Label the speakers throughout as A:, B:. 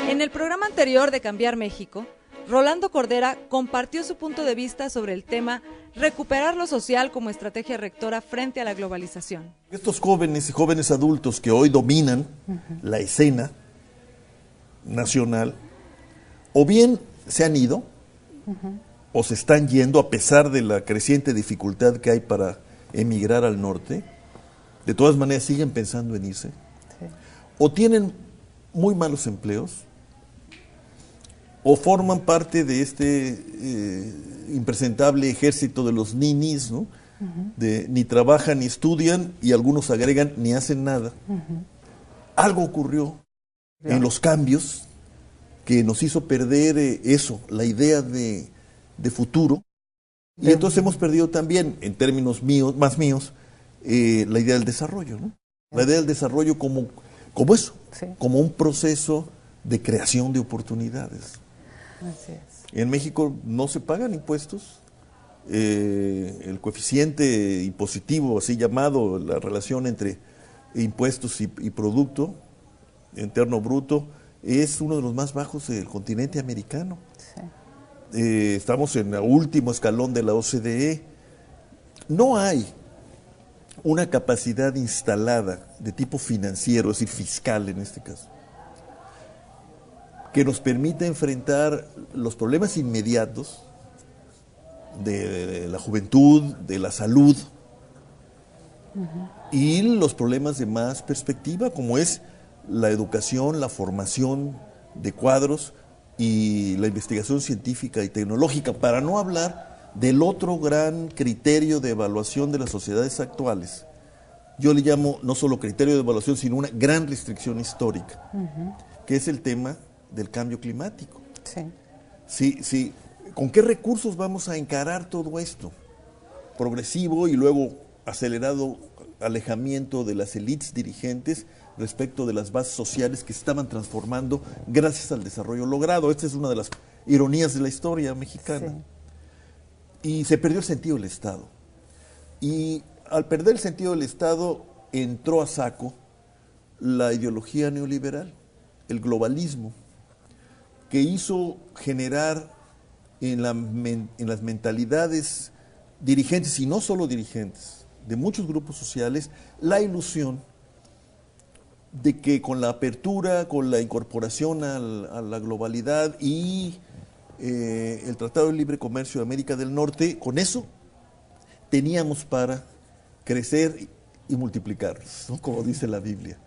A: En el programa anterior de Cambiar México, Rolando Cordera compartió su punto de vista sobre el tema recuperar lo social como estrategia rectora frente a la globalización.
B: Estos jóvenes y jóvenes adultos que hoy dominan la escena nacional, o bien se han ido, o se están yendo a pesar de la creciente dificultad que hay para emigrar al norte, de todas maneras siguen pensando en irse, o tienen muy malos empleos, o forman parte de este impresentable ejército de los ninis, ¿no? De ni trabajan ni estudian, y algunos agregan ni hacen nada. Algo ocurrió en los cambios que nos hizo perder eso, la idea de futuro, y entonces hemos perdido también, en términos más míos, la idea del desarrollo, ¿no? La idea del desarrollo como eso, como un proceso de creación de oportunidades.
C: Así es.
B: En México no se pagan impuestos, el coeficiente impositivo, así llamado, la relación entre impuestos y producto interno bruto, es uno de los más bajos del continente americano. Sí. Estamos en el último escalón de la OCDE. No hay una capacidad instalada de tipo financiero, es decir, fiscal en este caso, que nos permita enfrentar los problemas inmediatos de la juventud, de la salud, y los problemas de más perspectiva, como es la educación, la formación de cuadros y la investigación científica y tecnológica, para no hablar del otro gran criterio de evaluación de las sociedades actuales. Yo le llamo no solo criterio de evaluación, sino una gran restricción histórica, que es el tema del cambio climático. Sí. ¿Con qué recursos vamos a encarar todo esto? Progresivo y luego acelerado alejamiento de las élites dirigentes respecto de las bases sociales que se estaban transformando gracias al desarrollo logrado. Esta es una de las ironías de la historia mexicana. Y se perdió el sentido del Estado. Y al perder el sentido del Estado entró a saco la ideología neoliberal, el globalismo, que hizo generar en las mentalidades dirigentes, y no solo dirigentes, de muchos grupos sociales, la ilusión de que con la apertura, con la incorporación a la globalidad y el Tratado de Libre Comercio de América del Norte, con eso teníamos para crecer y multiplicarnos, ¿no? Como dice la Biblia.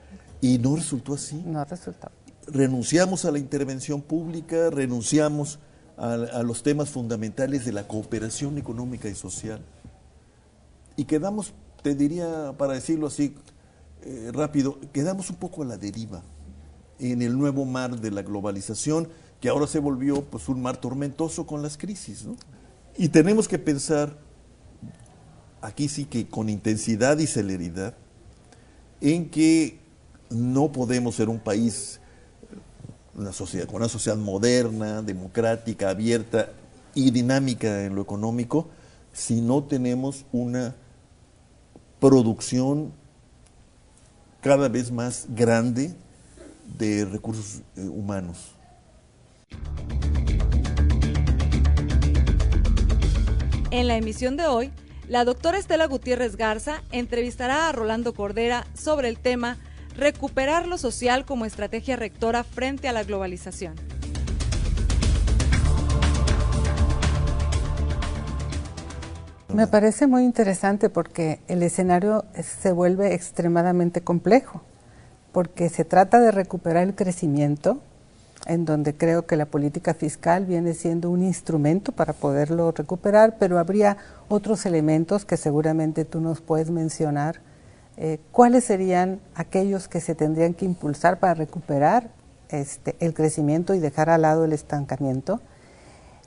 B: Y no resultó así.
C: No resultó.
B: Renunciamos a la intervención pública, renunciamos a los temas fundamentales de la cooperación económica y social. Y quedamos, te diría, para decirlo así rápido, quedamos un poco a la deriva en el nuevo mar de la globalización, que ahora se volvió pues un mar tormentoso con las crisis, ¿no? Y tenemos que pensar, aquí sí que con intensidad y celeridad, en que no podemos ser un país, con una sociedad moderna, democrática, abierta y dinámica en lo económico, si no tenemos una producción cada vez más grande de recursos humanos.
A: En la emisión de hoy, la doctora Estela Gutiérrez Garza entrevistará a Rolando Cordera sobre el tema recuperar lo social como estrategia rectora frente a la globalización.
C: Me parece muy interesante porque el escenario se vuelve extremadamente complejo, porque se trata de recuperar el crecimiento, en donde creo que la política fiscal viene siendo un instrumento para poderlo recuperar, pero habría otros elementos que seguramente tú nos puedes mencionar. ¿Cuáles serían aquellos que se tendrían que impulsar para recuperar el crecimiento y dejar al lado el estancamiento?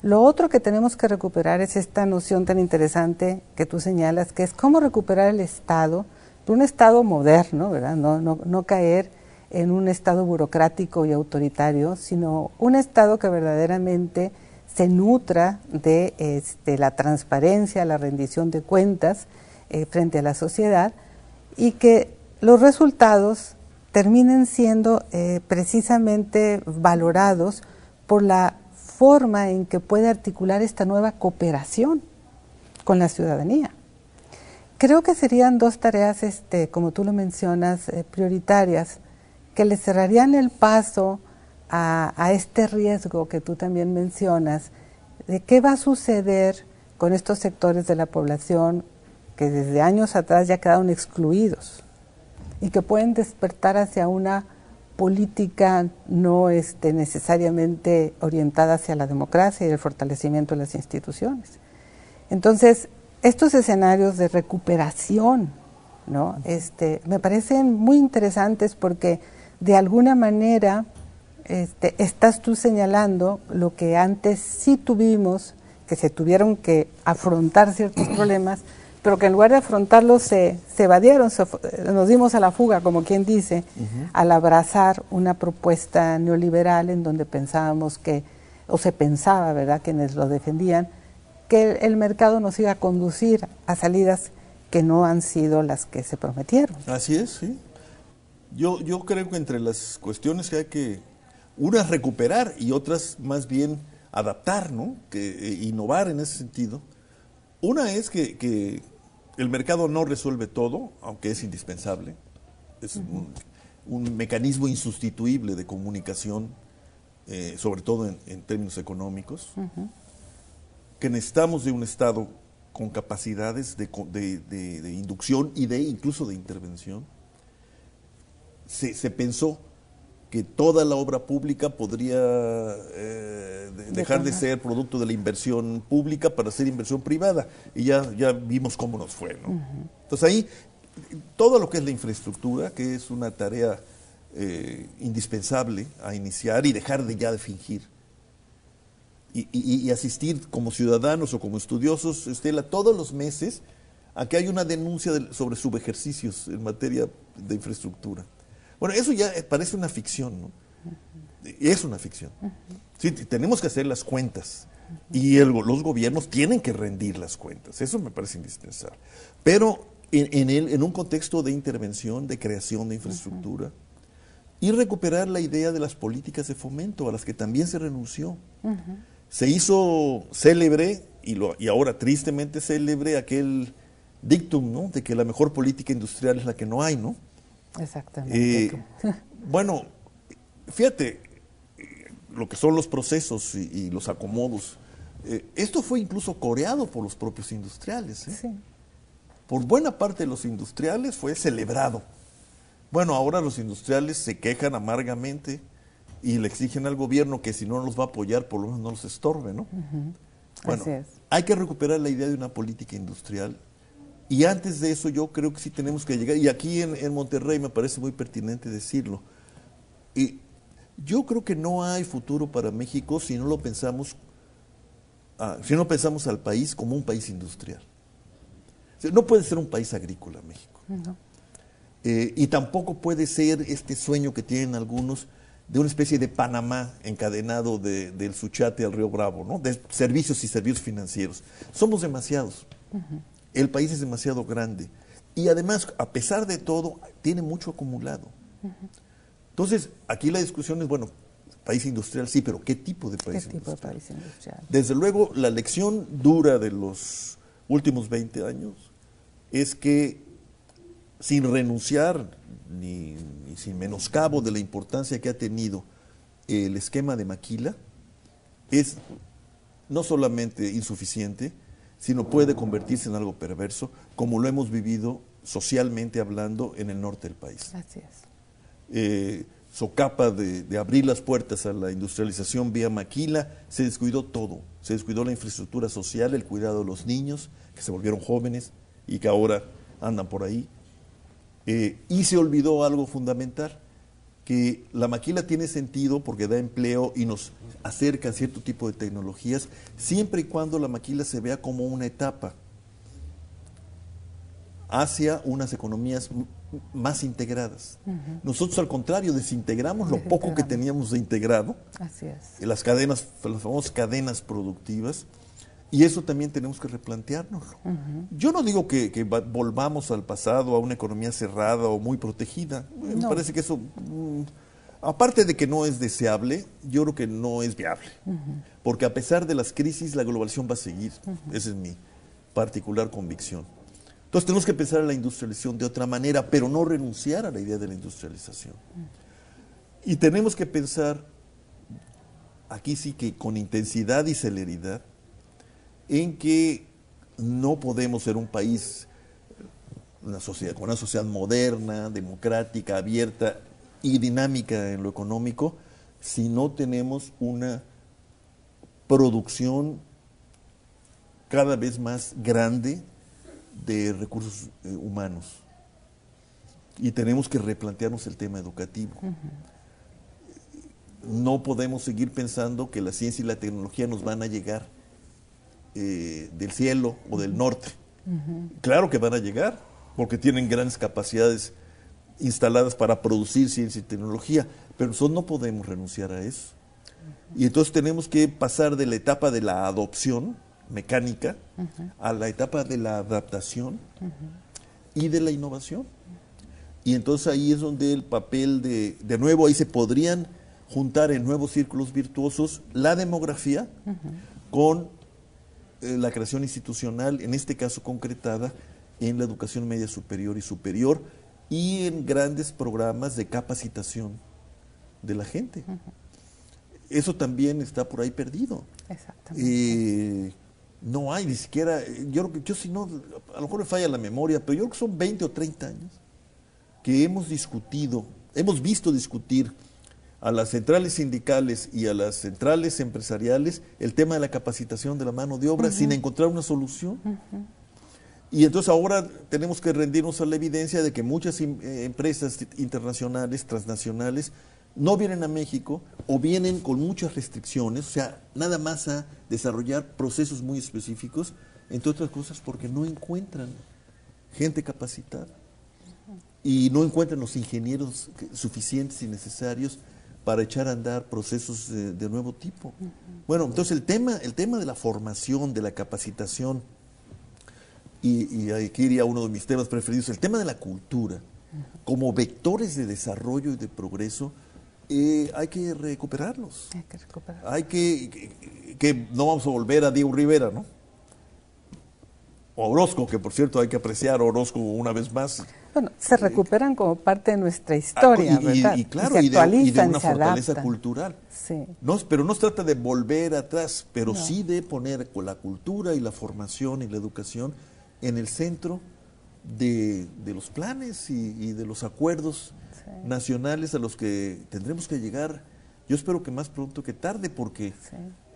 C: Lo otro que tenemos que recuperar es esta noción tan interesante que tú señalas, que es cómo recuperar el Estado, un Estado moderno, ¿verdad? No caer en un Estado burocrático y autoritario, sino un Estado que verdaderamente se nutra de la transparencia, la rendición de cuentas frente a la sociedad, y que los resultados terminen siendo precisamente valorados por la forma en que puede articular esta nueva cooperación con la ciudadanía. Creo que serían dos tareas, como tú lo mencionas, prioritarias, que le cerrarían el paso a este riesgo que tú también mencionas, de qué va a suceder con estos sectores de la población que desde años atrás ya quedaron excluidos y que pueden despertar hacia una política no necesariamente orientada hacia la democracia y el fortalecimiento de las instituciones. Entonces, estos escenarios de recuperación, ¿no? Me parecen muy interesantes porque de alguna manera estás tú señalando lo que antes sí tuvimos, que se tuvieron que afrontar ciertos problemas, pero que en lugar de afrontarlos se evadieron, nos dimos a la fuga, como quien dice, al abrazar una propuesta neoliberal en donde pensábamos que, o se pensaba, ¿verdad?, quienes lo defendían, que el mercado nos iba a conducir a salidas que no han sido las que se prometieron.
B: Así es, sí. Yo creo que entre las cuestiones que hay que, unas recuperar y otras más bien adaptar, ¿no?, que innovar en ese sentido. Una es que el mercado no resuelve todo, aunque es indispensable. Es un mecanismo insustituible de comunicación, sobre todo en términos económicos, que necesitamos de un Estado con capacidades de inducción y incluso de intervención. Se pensó que toda la obra pública podría dejar de ser producto de la inversión pública para ser inversión privada, y ya vimos cómo nos fue, ¿no? Entonces ahí, todo lo que es la infraestructura, que es una tarea indispensable a iniciar y dejar de fingir, y asistir como ciudadanos o como estudiosos, Estela, todos los meses a que hay una denuncia sobre subejercicios en materia de infraestructura. Bueno, eso ya parece una ficción, ¿no? Es una ficción. Sí, tenemos que hacer las cuentas y los gobiernos tienen que rendir las cuentas. Eso me parece indispensable. Pero en un contexto de intervención, de creación de infraestructura, y recuperar la idea de las políticas de fomento a las que también se renunció. Se hizo célebre y ahora tristemente célebre aquel dictum, ¿no?, de que la mejor política industrial es la que no hay, ¿no?
C: Exactamente.
B: Bueno, fíjate lo que son los procesos y los acomodos. Esto fue incluso coreado por los propios industriales, ¿eh?
C: Sí.
B: Por buena parte de los industriales fue celebrado. Bueno, ahora los industriales se quejan amargamente y le exigen al gobierno que si no los va a apoyar, por lo menos no los estorbe, ¿no? Bueno, hay que recuperar la idea de una política industrial. Y antes de eso yo creo que sí tenemos que llegar, y aquí en Monterrey me parece muy pertinente decirlo, y yo creo que no hay futuro para México si no pensamos al país como un país industrial. O sea, no puede ser un país agrícola México.
C: No.
B: Y tampoco puede ser este sueño que tienen algunos de una especie de Panamá encadenado del Suchiate al Río Bravo, ¿no?, de servicios y servicios financieros. Somos demasiados. El país es demasiado grande y además, a pesar de todo, tiene mucho acumulado. Entonces, aquí la discusión es, bueno, país industrial sí, pero ¿qué tipo de país industrial? ¿Qué tipo de país industrial? Desde luego, la lección dura de los últimos 20 años es que, sin renunciar ni sin menoscabo de la importancia que ha tenido el esquema de Maquila, es no solamente insuficiente, sino puede convertirse en algo perverso, como lo hemos vivido socialmente hablando en el norte del país.
C: Así es.
B: Socapa de abrir las puertas a la industrialización vía Maquila, se descuidó todo. Se descuidó la infraestructura social, el cuidado de los niños, que se volvieron jóvenes y que ahora andan por ahí. Y se olvidó algo fundamental, que la Maquila tiene sentido porque da empleo y nos acerca a cierto tipo de tecnologías, siempre y cuando la Maquila se vea como una etapa hacia unas economías más integradas. Nosotros, al contrario, desintegramos lo poco que teníamos de integrado.
C: Así es.
B: Las famosas cadenas productivas, Y eso también tenemos que replanteárnoslo. Yo no digo que volvamos al pasado, a una economía cerrada o muy protegida. Me parece que eso, aparte de que no es deseable, yo creo que no es viable. Porque a pesar de las crisis, la globalización va a seguir. Esa es mi particular convicción. Entonces tenemos que pensar en la industrialización de otra manera, pero no renunciar a la idea de la industrialización. Y tenemos que pensar, aquí sí que con intensidad y celeridad, en que no podemos ser un país, una sociedad, con una sociedad moderna, democrática, abierta y dinámica en lo económico, si no tenemos una producción cada vez más grande de recursos humanos. Y tenemos que replantearnos el tema educativo. No podemos seguir pensando que la ciencia y la tecnología nos van a llegar del cielo o del norte. Claro que van a llegar, porque tienen grandes capacidades instaladas para producir ciencia y tecnología, pero nosotros no podemos renunciar a eso. Y entonces tenemos que pasar de la etapa de la adopción mecánica a la etapa de la adaptación y de la innovación. Y entonces ahí es donde el papel de nuevo, ahí se podrían juntar en nuevos círculos virtuosos la demografía con la creación institucional, en este caso concretada en la educación media superior y en grandes programas de capacitación de la gente. Eso también está por ahí perdido.
C: Exactamente.
B: No hay ni siquiera, yo si no, a lo mejor me falla la memoria, pero yo creo que son 20 o 30 años que hemos visto discutir a las centrales sindicales y a las centrales empresariales el tema de la capacitación de la mano de obra sin encontrar una solución. Y entonces ahora tenemos que rendirnos a la evidencia de que muchas empresas internacionales, transnacionales, no vienen a México o vienen con muchas restricciones, o sea, nada más a desarrollar procesos muy específicos, entre otras cosas porque no encuentran gente capacitada y no encuentran los ingenieros suficientes y necesarios para echar a andar procesos de nuevo tipo. Bueno, entonces el tema de la formación, de la capacitación, y aquí iría uno de mis temas preferidos, el tema de la cultura, como vectores de desarrollo y de progreso, hay que recuperarlos. Hay que no vamos a volver a Diego Rivera, ¿no? O a Orozco, que por cierto hay que apreciar a Orozco una vez más.
C: Bueno, se recuperan como parte de nuestra historia, ¿verdad?
B: Y claro,
C: se actualizan,
B: y de una
C: se
B: fortaleza
C: adaptan.
B: cultural.
C: Sí.
B: No, pero no se trata de volver atrás, pero sí de poner con la cultura y la formación y la educación en el centro de los planes y de los acuerdos nacionales a los que tendremos que llegar. Yo espero que más pronto que tarde, porque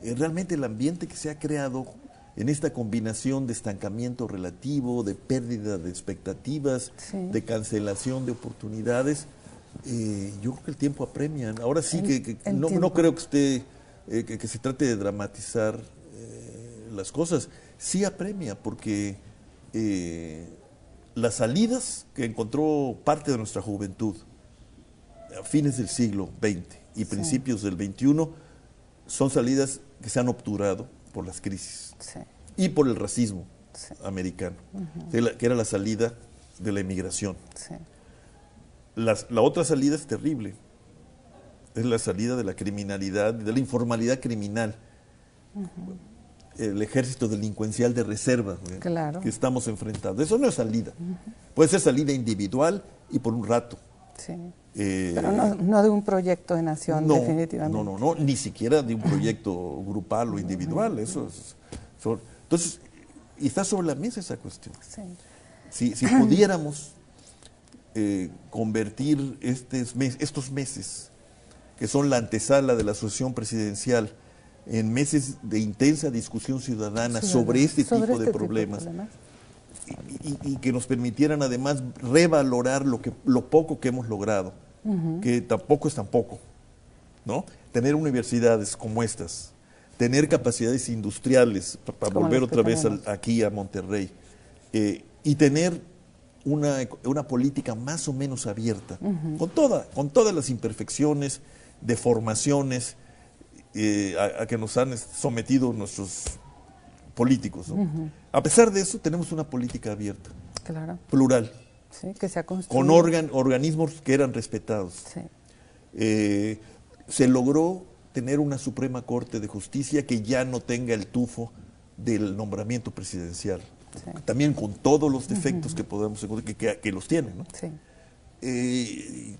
B: realmente el ambiente que se ha creado en esta combinación de estancamiento relativo, de pérdida de expectativas, de cancelación de oportunidades, yo creo que el tiempo apremia. Ahora sí que no creo que que se trate de dramatizar las cosas. Sí apremia, porque las salidas que encontró parte de nuestra juventud a fines del siglo XX y principios del XXI son salidas que se han obturado por las crisis y por el racismo americano, que era la salida de la emigración. La otra salida es terrible, es la salida de la criminalidad, de la informalidad criminal, el ejército delincuencial de reserva que estamos enfrentando. Eso no es salida, puede ser salida individual y por un rato.
C: Pero no de un proyecto de nación, definitivamente.
B: No, ni siquiera de un proyecto grupal o individual. Entonces, y está sobre la mesa esa cuestión. Si pudiéramos convertir estos meses, que son la antesala de la asociación presidencial, en meses de intensa discusión ciudadana sobre este tipo de problemas, y que nos permitieran además revalorar lo poco que hemos logrado, que tampoco es tampoco, ¿no? Tener universidades como estas, tener capacidades industriales para volver otra vez aquí a Monterrey, y tener una política más o menos abierta, con todas las imperfecciones, deformaciones a que nos han sometido nuestros políticos, ¿no? A pesar de eso, tenemos una política abierta,
C: Claro.
B: plural,
C: Sí, que se ha
B: con
C: construido.
B: organismos que eran respetados.
C: Sí.
B: Se logró tener una Suprema Corte de Justicia que ya no tenga el tufo del nombramiento presidencial.
C: Sí.
B: También con todos los defectos que podemos encontrar, que los tienen, ¿no?
C: Sí.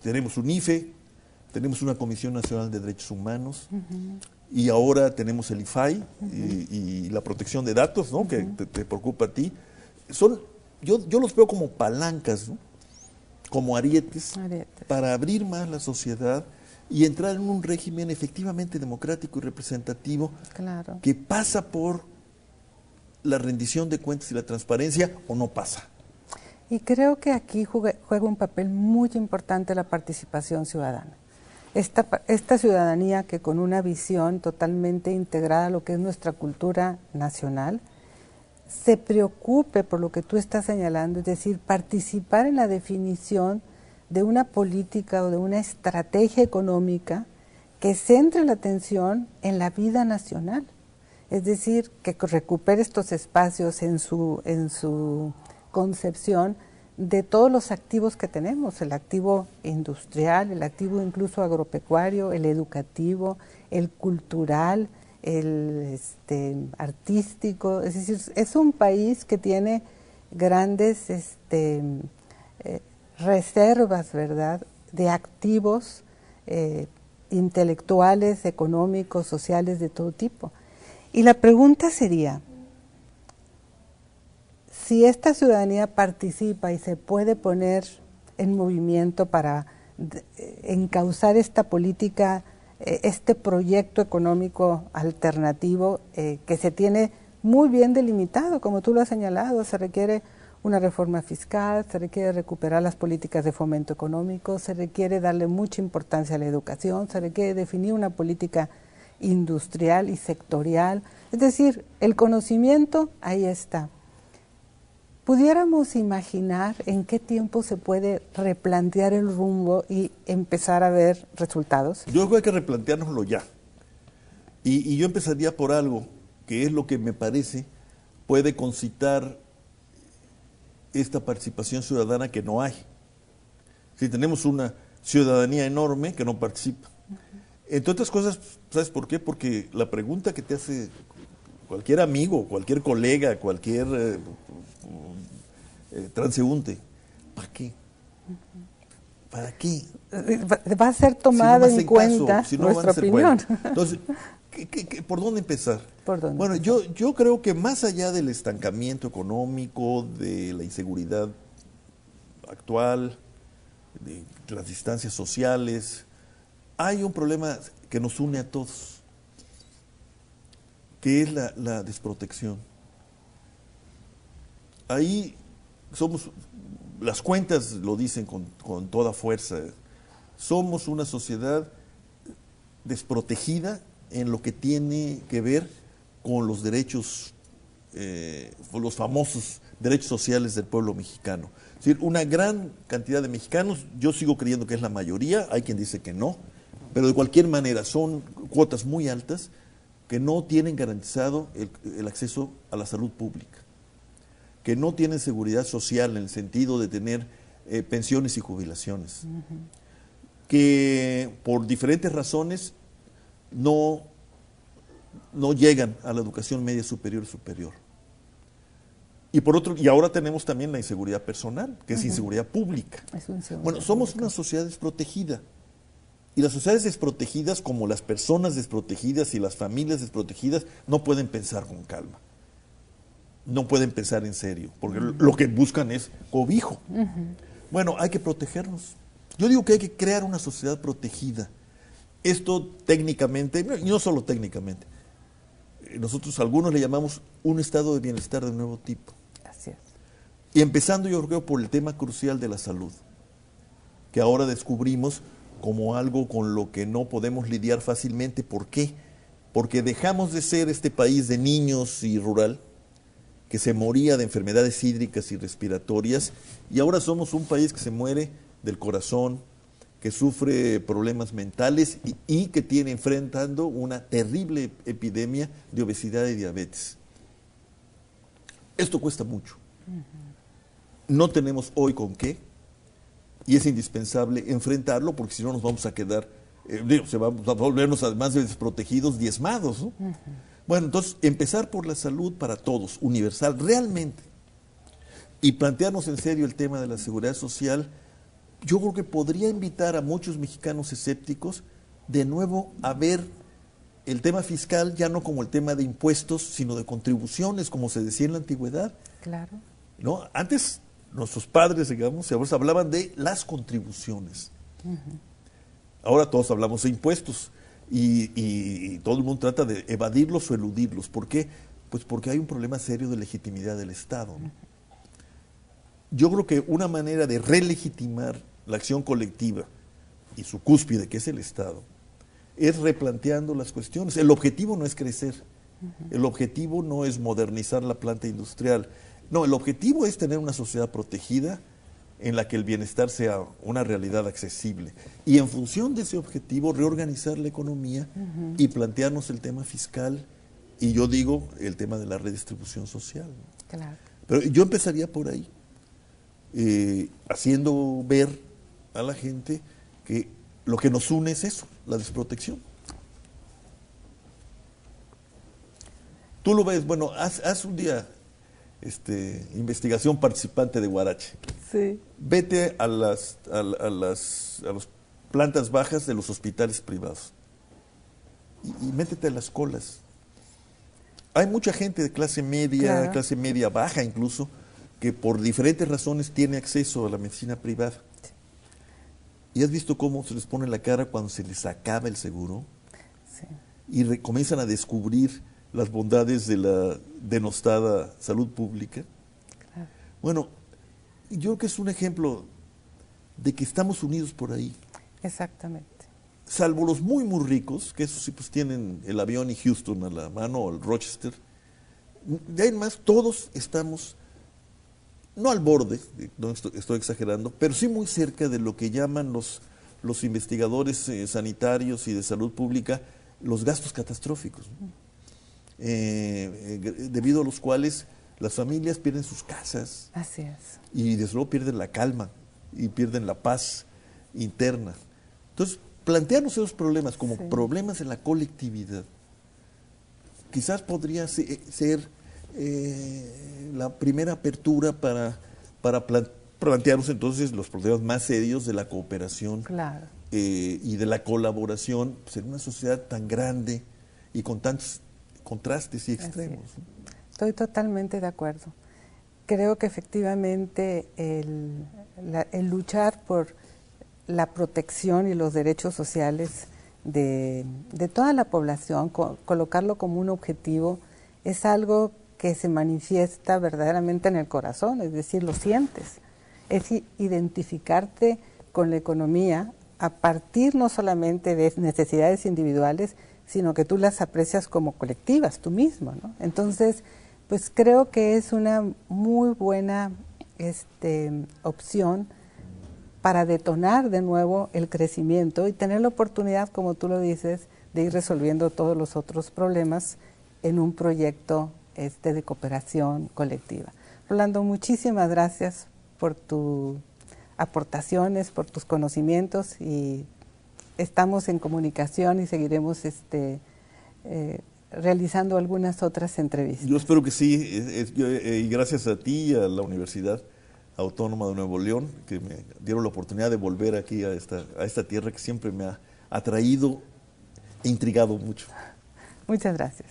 B: Tenemos un IFE, tenemos una Comisión Nacional de Derechos Humanos, y ahora tenemos el IFAI y la protección de datos, ¿no? Que te preocupa a ti. Yo los veo como palancas, ¿no? Como arietes, para abrir más la sociedad y entrar en un régimen efectivamente democrático y representativo,
C: Claro.
B: que pasa por la rendición de cuentas y la transparencia, o no pasa.
C: Y creo que aquí juega un papel muy importante la participación ciudadana. Esta ciudadanía que con una visión totalmente integrada a lo que es nuestra cultura nacional, se preocupe por lo que tú estás señalando, es decir, participar en la definición de una política o de una estrategia económica que centre la atención en la vida nacional. Es decir, que recupere estos espacios en su concepción de todos los activos que tenemos, el activo industrial, el activo incluso agropecuario, el educativo, el cultural, el artístico. Es decir, es un país que tiene grandes reservas, ¿verdad?, de activos intelectuales, económicos, sociales, de todo tipo. Y la pregunta sería, si esta ciudadanía participa y se puede poner en movimiento para encauzar esta política, este proyecto económico alternativo que se tiene muy bien delimitado, como tú lo has señalado, se requiere una reforma fiscal, se requiere recuperar las políticas de fomento económico, se requiere darle mucha importancia a la educación, se requiere definir una política industrial y sectorial, es decir, el conocimiento ahí está. ¿Pudiéramos imaginar en qué tiempo se puede replantear el rumbo y empezar a ver resultados?
B: Yo creo que hay que replanteárnoslo ya. Y yo empezaría por algo que es lo que me parece puede concitar esta participación ciudadana que no hay. Si tenemos una ciudadanía enorme que no participa. Entre otras cosas, ¿sabes por qué? Porque la pregunta que te hace cualquier amigo, cualquier colega, cualquier transeúnte, ¿para qué? ¿Para qué?
C: Va a ser tomada en cuenta nuestra opinión.
B: Bueno. Entonces, ¿por dónde empezar?
C: Bueno,
B: yo creo que más allá del estancamiento económico, de la inseguridad actual, de las distancias sociales, hay un problema que nos une a todos, que es la desprotección. Ahí somos, las cuentas lo dicen con toda fuerza, somos una sociedad desprotegida en lo que tiene que ver con los derechos, los famosos derechos sociales del pueblo mexicano. Es decir, una gran cantidad de mexicanos, yo sigo creyendo que es la mayoría, hay quien dice que no, pero de cualquier manera son cuotas muy altas que no tienen garantizado el acceso a la salud pública, que no tienen seguridad social en el sentido de tener pensiones y jubilaciones, que por diferentes razones no llegan a la educación media superior. Y ahora tenemos también la inseguridad personal, que es inseguridad pública. Bueno, somos una sociedad desprotegida. Y las sociedades desprotegidas, como las personas desprotegidas y las familias desprotegidas, no pueden pensar con calma. No pueden pensar en serio, porque lo que buscan es cobijo. Bueno, hay que protegernos. Yo digo que hay que crear una sociedad protegida. Esto técnicamente, y no solo técnicamente, nosotros algunos le llamamos un estado de bienestar de nuevo tipo.
C: Así es.
B: Y empezando yo creo por el tema crucial de la salud, que ahora descubrimos como algo con lo que no podemos lidiar fácilmente. ¿Por qué? Porque dejamos de ser este país de niños y rural, que se moría de enfermedades hídricas y respiratorias, y ahora somos un país que se muere del corazón, que sufre problemas mentales y que tiene enfrentando una terrible epidemia de obesidad y diabetes. Esto cuesta mucho. No tenemos hoy con qué, y es indispensable enfrentarlo, porque si no nos vamos a quedar, vamos a volvernos además de desprotegidos, diezmados, ¿no? Bueno, entonces, empezar por la salud para todos, universal, realmente, y plantearnos en serio el tema de la seguridad social, yo creo que podría invitar a muchos mexicanos escépticos de nuevo a ver el tema fiscal ya no como el tema de impuestos, sino de contribuciones, como se decía en la antigüedad.
C: Claro.
B: ¿No? Antes nuestros padres, digamos, hablaban de las contribuciones. Ahora todos hablamos de impuestos y todo el mundo trata de evadirlos o eludirlos. ¿Por qué? Pues porque hay un problema serio de legitimidad del Estado, ¿no? Yo creo que una manera de relegitimar la acción colectiva y su cúspide, que es el Estado, es replanteando las cuestiones. El objetivo no es crecer, el objetivo no es modernizar la planta industrial, no, el objetivo es tener una sociedad protegida en la que el bienestar sea una realidad accesible. Y en función de ese objetivo, reorganizar la economía y plantearnos el tema fiscal y yo digo el tema de la redistribución social, ¿no?
C: Claro.
B: Pero yo empezaría por ahí. Haciendo ver a la gente que lo que nos une es eso, la desprotección. Tú lo ves, bueno, haz un día investigación participante de Huarache.
C: Sí.
B: Vete a las plantas bajas de los hospitales privados y métete a las colas. Hay mucha gente de clase media,
C: claro,
B: clase media baja incluso, que por diferentes razones tiene acceso a la medicina privada. ¿Y has visto cómo se les pone la cara cuando se les acaba el seguro?
C: Sí.
B: Y comienzan a descubrir las bondades de la denostada salud pública.
C: Claro.
B: Bueno, yo creo que es un ejemplo de que estamos unidos por ahí.
C: Exactamente.
B: Salvo los muy, muy ricos, que esos sí pues tienen el avión y Houston a la mano, o el Rochester. De ahí en más, todos estamos, no al borde, no estoy exagerando, pero sí muy cerca de lo que llaman los investigadores sanitarios y de salud pública los gastos catastróficos, ¿no? Debido a los cuales las familias pierden sus casas.
C: Así es.
B: Y desde luego pierden la calma y pierden la paz interna. Entonces, plantearnos esos problemas como
C: sí,
B: problemas de la colectividad, quizás podría ser la primera apertura para plantearnos entonces los problemas más serios de la cooperación,
C: claro,
B: y de la colaboración, pues, en una sociedad tan grande y con tantos contrastes y extremos.
C: Estoy totalmente de acuerdo. Creo que efectivamente el luchar por la protección y los derechos sociales de toda la población, colocarlo como un objetivo, es algo que se manifiesta verdaderamente en el corazón, es decir, lo sientes. Es identificarte con la economía a partir no solamente de necesidades individuales, sino que tú las aprecias como colectivas, tú mismo, ¿no? Entonces, pues creo que es una muy buena opción para detonar de nuevo el crecimiento y tener la oportunidad, como tú lo dices, de ir resolviendo todos los otros problemas en un proyecto de cooperación colectiva. Rolando, muchísimas gracias por tus aportaciones, por tus conocimientos, y estamos en comunicación y seguiremos realizando algunas otras entrevistas.
B: Yo espero que sí, y gracias a ti y a la Universidad Autónoma de Nuevo León, que me dieron la oportunidad de volver aquí a esta tierra que siempre me ha atraído e intrigado mucho.
C: Muchas gracias.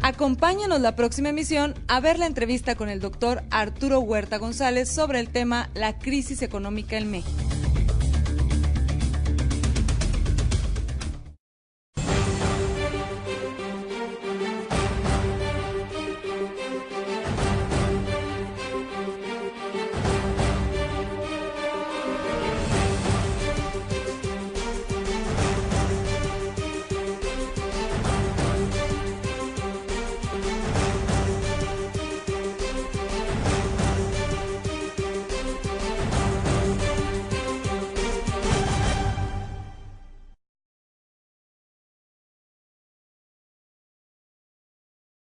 A: Acompáñanos la próxima emisión a ver la entrevista con el doctor Arturo Huerta González sobre el tema La crisis económica en México.